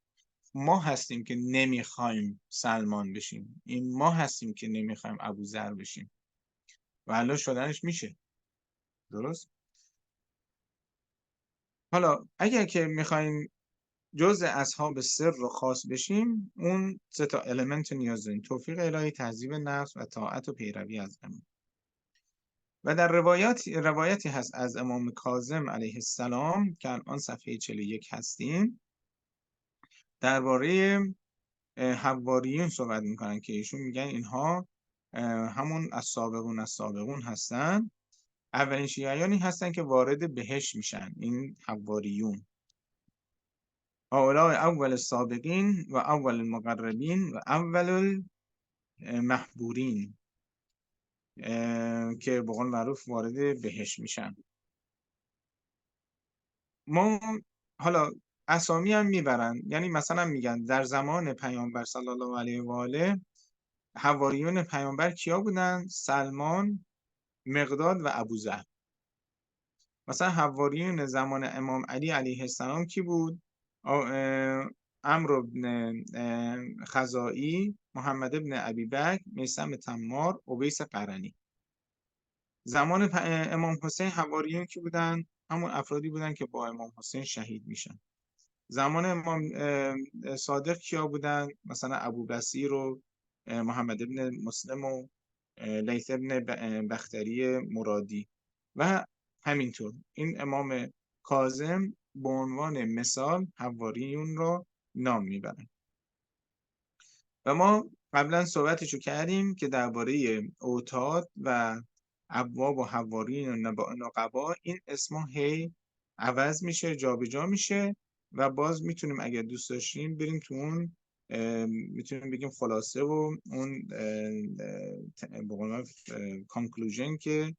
ما هستیم که نمیخوایم سلمان بشیم، این ما هستیم که نمیخوایم ابوذر بشیم و حالا شدنش میشه. درست؟ حالا اگر که میخوایم جزء اصحاب سر رو خاص بشیم، اون سه تا المنت نیاز داریم: توفیق الهی، تهذیب نفس و طاعت و پیروی از امام. و در روایتی هست از امام کاظم علیه السلام که الان صفحه 41 هستیم، درباره حواریون صحبت میکنن که ایشون میگن اینها همون السابقون هستن، اولین شیعیانی هستن که وارد بهشت میشن، این حواریون. هؤلاء اول السابقین و اول المقربین و اول المحبورین، که به قول معروف وارد بهشت میشن. ما حالا اسامی هم میبرن، یعنی مثلا میگن در زمان پیامبر صلی الله علیه و آله حواریون پیامبر کیا بودن؟ سلمان، مقداد و ابوذر. مثلا حواریون زمان امام علی علیه السلام کی بود؟ عمرو بن خزاعی، محمد بن ابی بکر، میثم تمار، اویس قرنی. زمان امام حسین حواریون کی بودن؟ همون افرادی بودن که با امام حسین شهید میشن. زمان امام صادق کیا بودن؟ مثلا ابو بصیر و محمد بن مسلم و لیث بن بختری مرادی و همینطور. این امام کاظم به عنوان مثال حواریون رو نام میبرن. و ما قبلا صحبتشو کردیم که درباره اوتاد و ابواب و حواریون و نقبا این اسما هی عوض میشه، جابجا میشه و باز میتونیم اگر دوست داشتیم بریم تو اون، میتونیم بگیم خلاصه و اون کانکلوژن که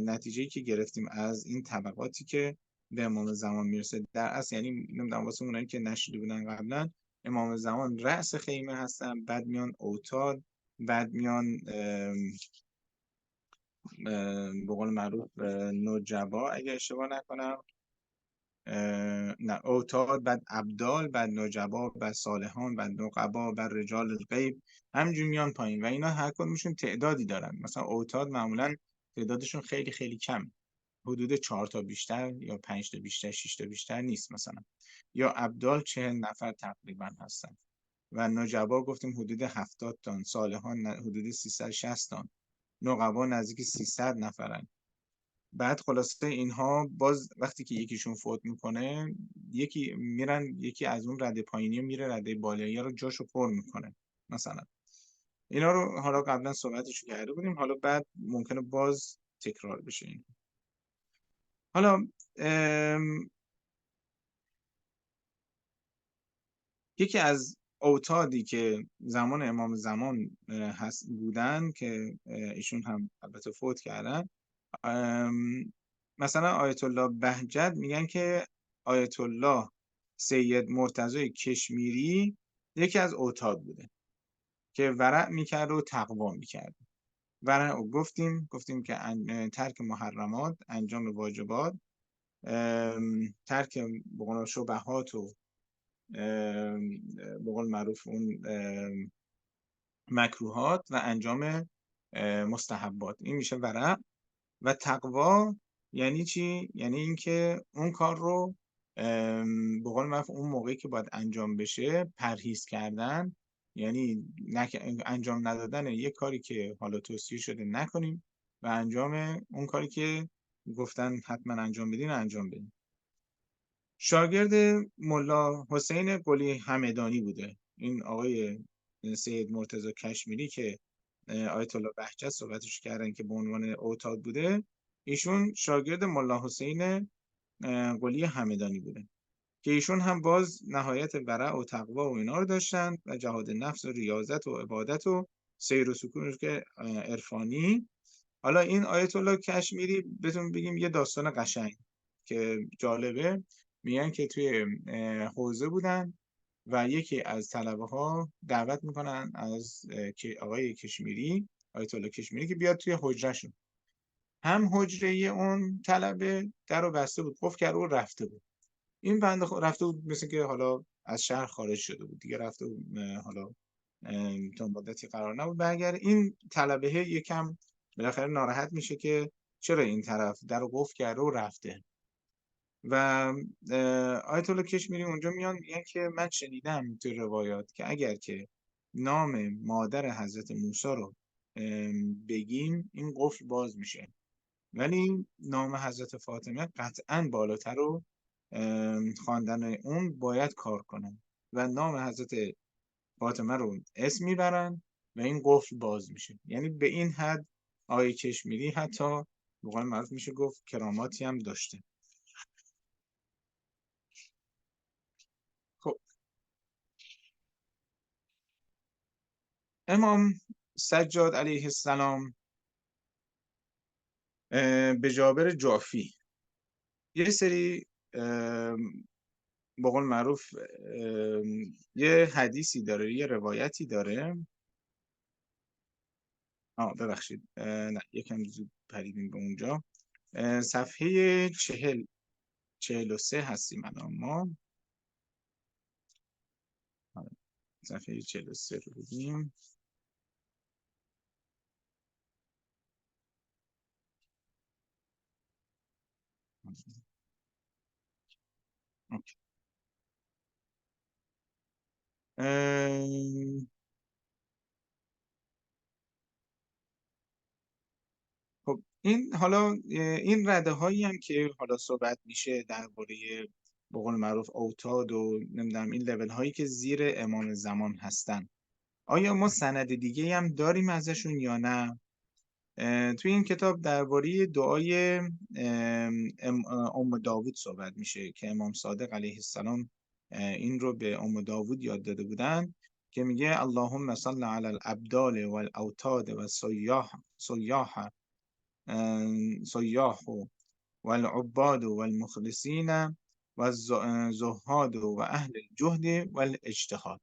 نتیجه‌ای که گرفتیم از این طبقاتی که به امام زمان میرسه. در اصل یعنی نمیدونم واسه اونایی که نشده بودن قبلا، امام زمان رأس خیمه هستن، بعد میان اوتاد، بعد میان به قول معروف نجبا اگه اشتباه نکنم، نه اوتاد، بعد ابدال، بعد نجبا، بعد صالحان، بعد نقبا، بعد رجال الغیب، همینجور میان پایین و اینا هر کدومشون تعدادی دارن. مثلا اوتاد معمولا تعدادشون خیلی خیلی کم، حدود 4 تا بیشتر یا 5 تا بیشتر، 6 تا بیشتر نیست مثلا. یا ابدال 40 نفر تقریبا هستن و نجبا گفتیم حدود 70 تا، صالحان حدود 360 تا، نقبا نزدیک 300 نفرن. بعد خلاصه اینها باز وقتی که یکیشون فوت میکنه، یکی از اون رده پایینی میره رده بالایی رو جاشو پر میکنه مثلا. اینا رو حالا قبلا صحبتشو کرده بودیم، حالا بعد ممکنه باز تکرار بشه این. حالا یکی از اوتادی که زمان امام زمان بودن که ایشون هم البته فوت کردن، مثلا آیت الله بهجت میگن که آیت الله سید مرتضی کشمیری یکی از اوتاد بوده که ورع میکرد و تقوا میکرد. ورع گفتیم که ترک محرمات، انجام واجبات، ترک بقول شبهات و به قول معروف اون مکروهات و انجام مستحبات، این میشه ورع. و تقوا یعنی چی؟ یعنی اینکه اون کار رو به قول معروف اون موقعی که باید انجام بشه پرهیز کردن، یعنی انجام ندادن یک کاری که حالا توصیه شده نکنیم و انجام اون کاری که گفتن حتما انجام بدین انجام بدین. شاگرد ملا حسین قلی همدانی بوده این آقای سید مرتضی کشمیری که آیت الله بهجت صحبتش کردن که به عنوان اوتاد بوده. ایشون شاگرد ملا حسین قلی همدانی بوده که ایشون هم باز نهایت ورع و تقوا و اینا رو داشتن و جهاد نفس و ریاضت و عبادت و سیر و سکون که عرفانی. حالا این آیت الله کشمیری بهتون بگیم یه داستان قشنگ که جالبه. میگن که توی حوزه بودن و یکی از طلبه ها دعوت میکنن از آقای کشمیری، آیت الله کشمیری، که بیاد توی حجرهشون. هم حجره اون طلبه در رو بسته بود، قفل کرده و رفته بود. این بنده رفته بود مثل که حالا از شهر خارج شده بود دیگه، رفته بود حالا تا مدتی قرار نبود برگرده. این طلبه یکم بالاخره ناراحت میشه که چرا این طرف در رو قفل کرده و رفته. و آیت الله کشمیری اونجا میان میگن که من شنیدم تو روایات که اگر که نام مادر حضرت موسی رو بگیم این قفل باز میشه. ولی نام حضرت فاطمه قطعا بالاتر و خواندن اون باید کار کنن و نام حضرت فاطمه رو اسم میبرن و این قفل باز میشه. یعنی به این حد آقای کشمیری حتی به قول معروف میشه گفت کراماتی هم داشته. خب امام سجاد علیه السلام به جابر جافی یه سری به قول معروف یه حدیثی داره، یه روایتی داره. ببخشید، نه یکم زود پریدیم به اونجا. صفحه 43 هستیم الان ما. صفحه 43 رو بگیم. خب این حالا این رده هایی هم که حالا صحبت میشه درباره به قول معروف اوتاد و نمیدونم این لول هایی که زیر امام زمان هستن، آیا ما سند دیگه هم داریم ازشون یا نه؟ توی این کتاب درباره دعای ام داوود صحبت میشه که امام صادق علیه السلام این رو به ام داوود یاد داده بودن که میگه اللهم صل علی الابدال والاوتاد و سیاح والعباد والمخلصین والزهاد و اهل الجهد والاجتهاد.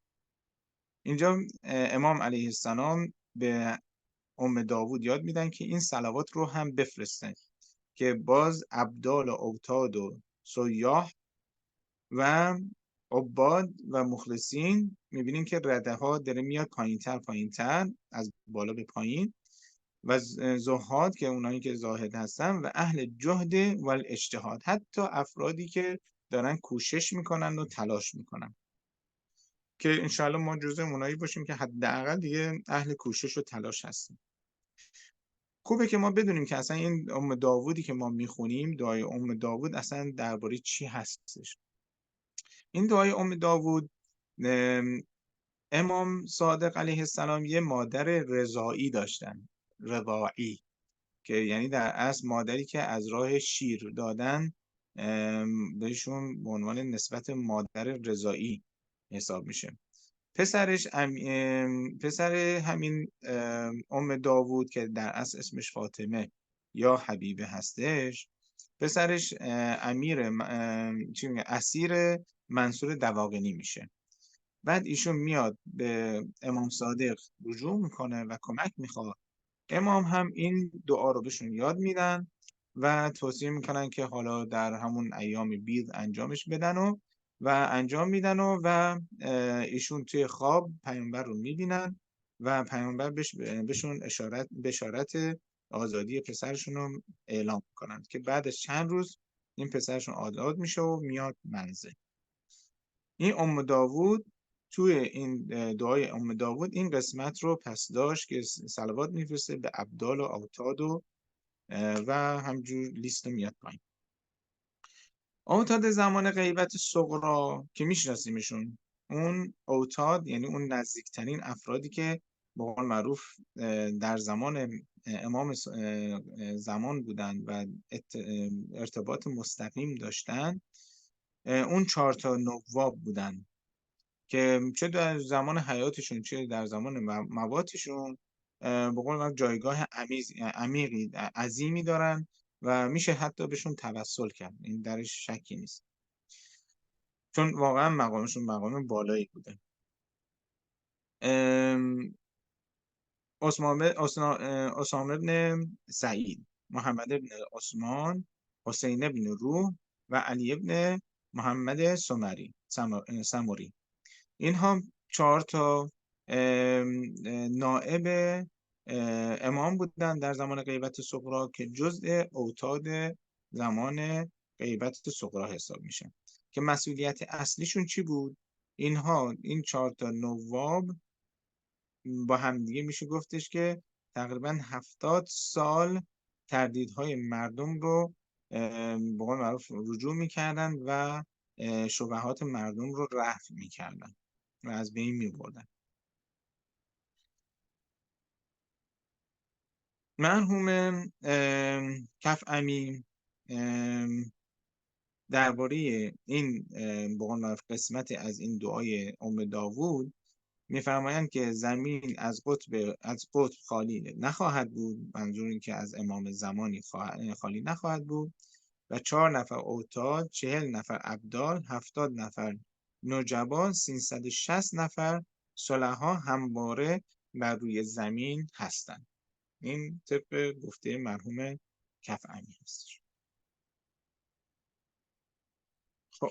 اینجا امام علیه السلام به ام داوود یاد میدن که این صلوات رو هم بفرستن که باز ابدال و اوتاد و سیاح و عباد و مخلصین میبینیم که رده ها داره میاد پایین تر از بالا به پایین، و زهاد که اونایی که زاهد هستن و اهل جهد و الاجتهاد، حتی افرادی که دارن کوشش میکنن و تلاش میکنن، که انشاءالله ما جزء اونایی باشیم که حداقل دیگه اهل کوشش و تلاش هستیم. خوبه که ما بدونیم که اصلا این ام داوودی که ما میخونیم، دعای ام داوود، اصلا درباره چی هستش. این دعای ام داوود، امام صادق علیه السلام یه مادر رضاعی داشتن، رضاعی، که یعنی در اصل مادری که از راه شیر دادن بهشون به عنوان نسبت مادر رضاعی حساب میشه. پسر همین ام داوود که در اصل اسمش فاطمه یا حبیبه هستش، پسرش اسیر منصور دواغنی میشه. بعد ایشون میاد به امام صادق رجوع میکنه و کمک میخواد. امام هم این دعا رو بهشون یاد میدن و توصیه میکنن که حالا در همون ایام بید انجامش بدن و انجام میدن و ایشون توی خواب پیامبر رو میبینن و پیامبر بهشون بشارت آزادی پسرشون رو اعلام کنند که بعد از چند روز این پسرشون آزاد میشه و میاد منزل. این ام داوود توی این دعای ام داوود این قسمت رو پس داشت که صلوات میفرسته به ابدال و اوتاد و همجور لیست میاد پایین. اوتاد زمان غیبت صغرا که میشناسیمشون، اون اوتاد یعنی اون نزدیکترین افرادی که به قول معروف در زمان امام زمان بودن و ارتباط مستقیم داشتن، اون 4 تا نواب بودن که چه در زمان حیاتشون چه در زمان مواتشون به قول من جایگاه عمیقی عظیمی دارن و میشه حتی بهشون توسل کرد، این درش شکی نیست، چون واقعا مقامشون مقام بالایی بوده. اسامه بن سعید، محمد بن عثمان، حسین بن روح و علی بن محمد سمری، اینها 4 تا نائب امام بودن در زمان غیبت صغرا که جزء اوتاد زمان غیبت صغرا حساب میشن، که مسئولیت اصلیشون چی بود؟ این 4 تا نواب با همدیگه میشه گفتش که تقریبا 70 سال تردیدهای مردم رو به قول معروف رجوع میکردن و شبهات مردم رو رفع میکردن و از بین میبردن. مرحوم کفعمی درباره این به قول معروف قسمتی از این دعای ام داوود میفرمایند که زمین از قطب خالی نخواهد بود، منظور این که از امام زمانی خالی نخواهد بود، و 4 نفر اوتاد، 40 نفر ابدال، 70 نفر نجبا، 360 نفر صلحا همواره بر روی زمین هستند. این طبق گفته مرحوم کفعمی هست. خب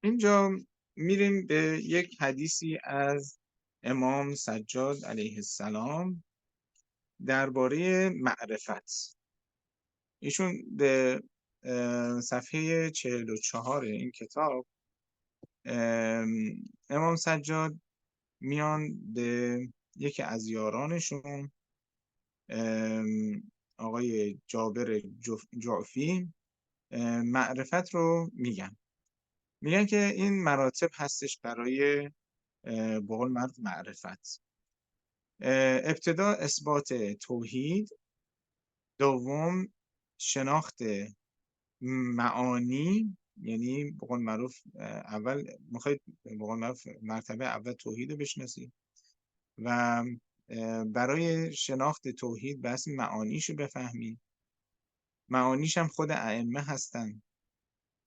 اینجا میریم به یک حدیثی از امام سجاد علیه السلام درباره معرفت. ایشون به صفحه 44 این کتاب امام سجاد میان به یکی از یارانشون آقای جابر جعفی معرفت رو میگن که این مراتب هستش برای به قول معرفت. ابتدا اثبات توحید، دوم شناخت معانی، یعنی به قول معروف اول میخواید به قول معروف مرتبه اول توحید رو بشناسید و برای شناخت توحید بس معانیش رو بفهمید. معانیش هم خود ائمه هستن.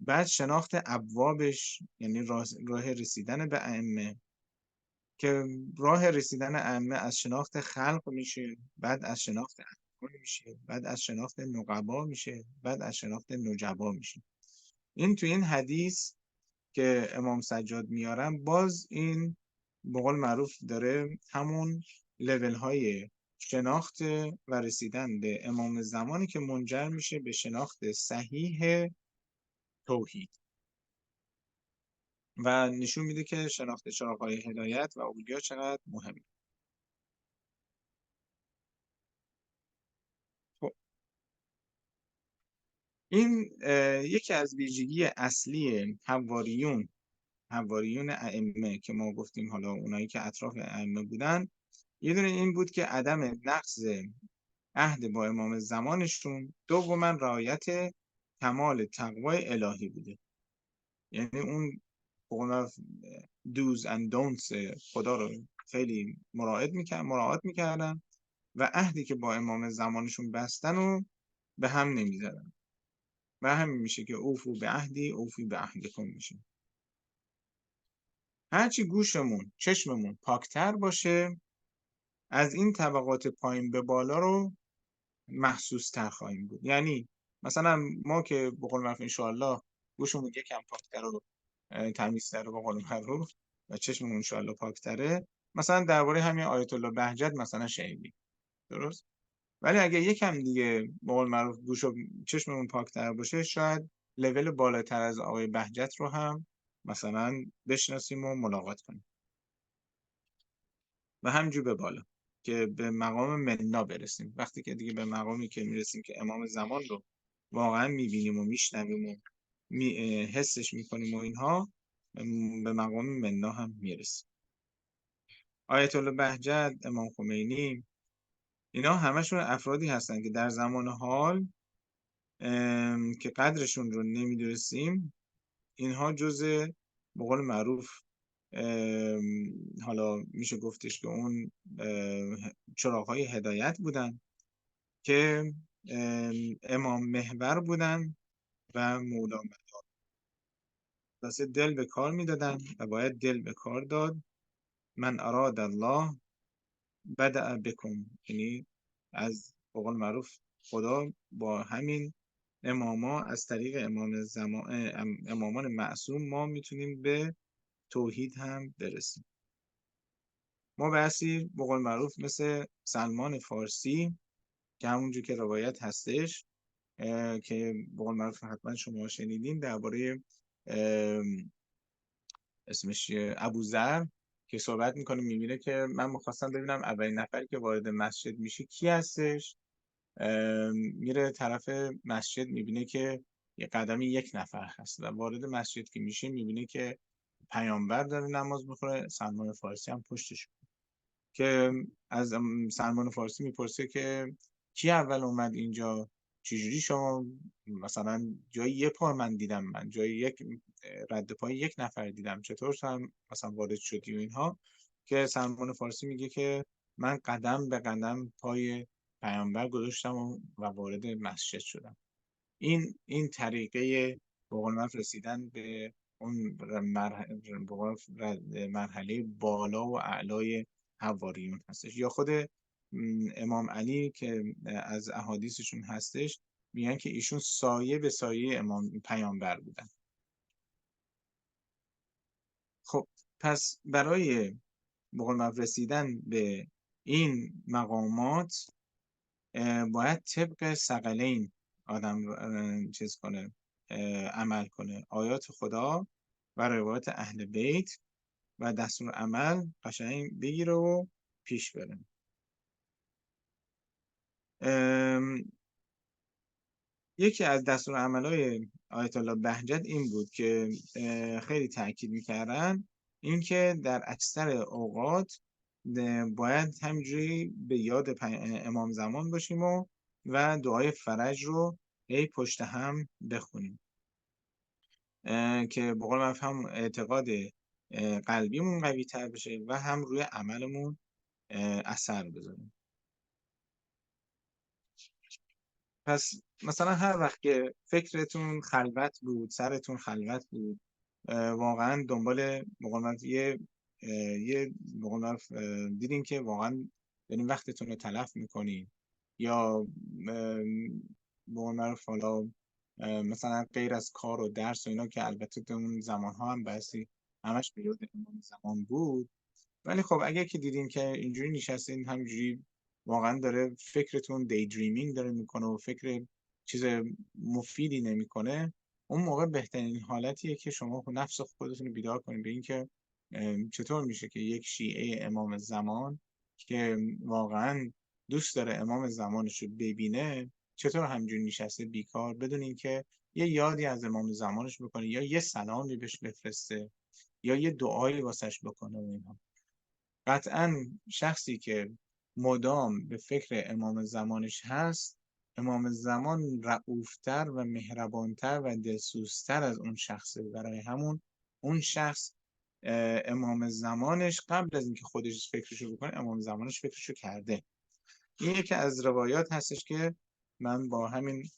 بعد شناخت ابوابش، یعنی راه رسیدن به ائمه، که راه رسیدن ائمه از شناخت خلق میشه، بعد از شناخت ائمه میشه، بعد از شناخت نقبا میشه، بعد از شناخت نجبا میشه. این تو این حدیث که امام سجاد میارن باز این به قول معروف داره همون لول های شناخت و رسیدن به امام زمانی که منجر میشه به شناخت صحیح توحید و نشون میده که شناخت چراغ‌های هدایت و اولیا چقدر مهمه. خب این یکی از ویژگی اصلی حواریون ائمه که ما گفتیم، حالا اونایی که اطراف ائمه بودن، یه دونه این بود که عدم نقض عهد با امام زمانشون، دوما رعایت کمال تقوای الهی بوده. یعنی اون دوز اند دونتس خدا رو خیلی مراعات میکردن و عهدی که با امام زمانشون بستن و به هم نمیزدن و همین میشه که اوفو به عهدی اوفی به عهدکم میشه. هرچی گوشمون چشممون پاکتر باشه، از این طبقات پایین به بالا رو محسوس تر خواهیم بود. یعنی مثلا ما که به قول معروف انشاءالله گوشمون یکم پاکتر و تمیزتر به قول معروف و چشممون انشاءالله پاکتره، مثلا درباره همین آیت الله بهجت مثلا شنیدیم، درست؟ ولی اگه یکم دیگه به قول معروف گوش و چشممون پاکتر باشه، شاید لول بالاتر از آقای بهجت رو هم مثلا بشناسیم و ملاقات کنیم و همینجور به بالا که به مقام مننا برسیم. وقتی که دیگه به مقامی که میرسیم که امام زمان رو واقعا میبینیم و میشنویم و حسش میکنیم و اینها، به مقام مننا هم میرسیم. آیت الله بهجت، امام خمینی، اینا همشون افرادی هستن که در زمان حال که قدرشون رو نمیدونستیم، اینها جزء به قول معروف حالا میشه گفتش که اون چراغ‌های هدایت بودن که امام محور بودن و مولا مدار. واسه دل به کار میدادن و باید دل به کار داد. من اراد الله بدأ بکن، یعنی از به قول معروف خدا با همین از طریق امامان معصوم ما میتونیم به توحید هم برسیم. ما بحثی به قول معروف مثل سلمان فارسی که همونجور که روایت هستش که به قول معروف حتما شما شنیدین درباره اسمش ابوذر که صحبت میکنه میبینه که من میخواستم ببینم اولین نفری که وارد مسجد میشه کی هستش. میره طرف مسجد میبینه که یه قدمی یک نفر هست و وارد مسجد که میشه میبینه که پیامبر داره نماز میخوره. سلمان فارسی هم پشتش که از سلمان فارسی میپرسه که کی اول اومد اینجا، چجوری شما مثلا جای یه پا من دیدم، من جای یک رد پای یک نفر دیدم، چطور تو هم مثلا وارد شدی و اینها. که سلمان فارسی میگه که من قدم به قدم پای پیامبر گذاشتم و وارد مسجد شدم. این طریقه به قول معروف رسیدن به اون مرحله بالا و اعلای حواریون هستش. یا خود امام علی که از احادیثشون هستش میگن که ایشون سایه به سایه امام پیامبر بودن. خب پس برای به قول معروف رسیدن به این مقامات باید طبق ثقلین آدم چیز کنه، عمل کنه، آیات خدا و روایات اهل بیت و دستور عمل قشنگ بگیره و پیش بره. یکی از دستور عملهای آیت الله بهجت این بود که خیلی تاکید میکردن اینکه در اکثر اوقات باید همینجوری به یاد امام زمان باشیم و دعای فرج رو پشت هم بخونیم که به قول معروف هم اعتقاد قلبیمون قوی تر بشه و هم روی عملمون اثر بذاره. پس مثلا هر وقت که فکرتون خلوت بود، سرتون خلوت بود، واقعا دنبال به قول معروف یه به قول معروف دیدین که واقعا دارین وقتتون رو تلف میکنین یا به قول معروف حالا مثلا غیر از کار و درس و اینا که البته اون زمان ها هم بسی همش به یاد امام زمان بود، ولی خب اگه که دیدین که اینجوری نشستین همینجوری واقعا داره فکرتون دی دریمینگ داره میکنه و فکر چیز مفیدی نمیکنه، اون موقع بهترین حالتیه که شما نفس خودتون رو بیدار کنید به این که چطور میشه که یک شیعه امام زمان که واقعا دوست داره امام زمانش رو ببینه چطور همینجوری نشسته بیکار بدون اینکه یه یادی از امام زمانش بکنه یا یه سلامی بهش بفرسته یا یه دعایی واسش بکنه و اینها. قطعا شخصی که مدام به فکر امام زمانش هست، امام زمان رعوفتر و مهربانتر و دلسوزتر از اون شخصه. برای همون اون شخص امام زمانش قبل از اینکه خودش فکرشو بکنه امام زمانش فکرشو کرده. این یکی از روایات هستش که من با همین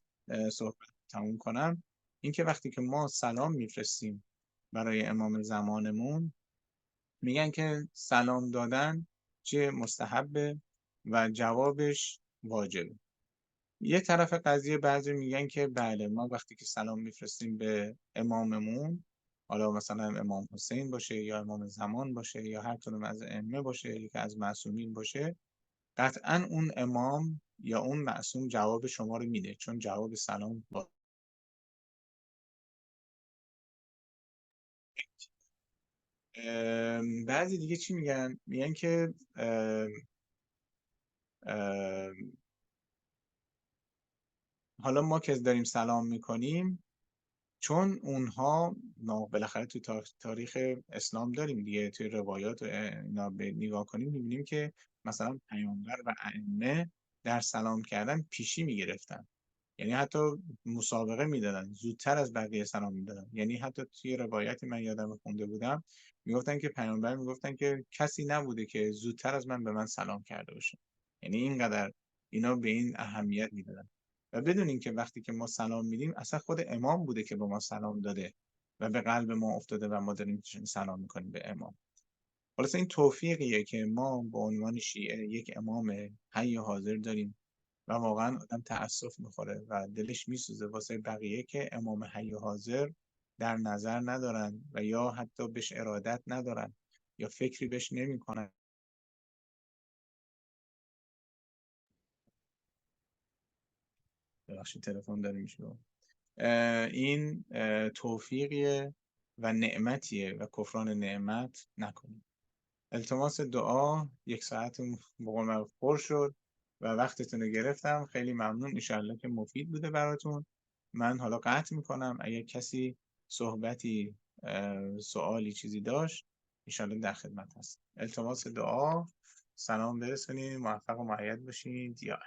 صحبت تموم کنم. اینکه وقتی که ما سلام میفرستیم برای امام زمانمون میگن که سلام دادن چه مستحبه و جوابش واجبه. یه طرف قضیه بعضی میگن که بله ما وقتی که سلام میفرستیم به اماممون، حالا مثلا امام حسین باشه یا امام زمان باشه یا هر کدوم از ائمه باشه یا که از معصومین باشه، قطعا اون امام یا اون معصوم جواب شما رو میده، چون جواب سلام با بعضی دیگه چی میگن؟ میگن که حالا ما که داریم سلام میکنیم چون اونها بالاخره تو تاریخ اسلام داریم دیگه، توی روایات و اینا نگاه کنیم میبینیم که مثلا پیامبر و ائمه در سلام کردن پیشی میگرفتن، یعنی حتی مسابقه میدادن، زودتر از بقیه سلام میدادن. یعنی حتی توی روایتی من یادم خونده بودم میگفتن که پیامبر میگفتن که کسی نبوده که زودتر از من به من سلام کرده باشه. یعنی اینقدر اینا به این اهمیت میدادن و بدون اینکه وقتی که ما سلام میدیم اصلا خود امام بوده که به ما سلام داده و به قلب ما افتاده و ما داریم سلام میکنیم به امام. خلاص این توفیقیه که ما به عنوان شیعه یک امام حی حاضر داریم و واقعا آدم تأسف میخوره و دلش میسوزه واسه بقیه که امام حی حاضر در نظر ندارن و یا حتی بهش ارادت ندارن یا فکری بهش نمیکنن. ببخشید تلفن داره میشه. این توفیقیه و نعمتیه و کفران نعمت نکنیم. التماس دعا. 1 ساعت به قول معروف پر شد و وقتتون رو گرفتم. خیلی ممنون. انشالله که مفید بوده براتون. من حالا قطع میکنم. اگه کسی صحبتی، سوالی، چیزی داشت، انشالله در خدمت هست. التماس دعا. سلام برسونید. موفق و مؤید باشید. یا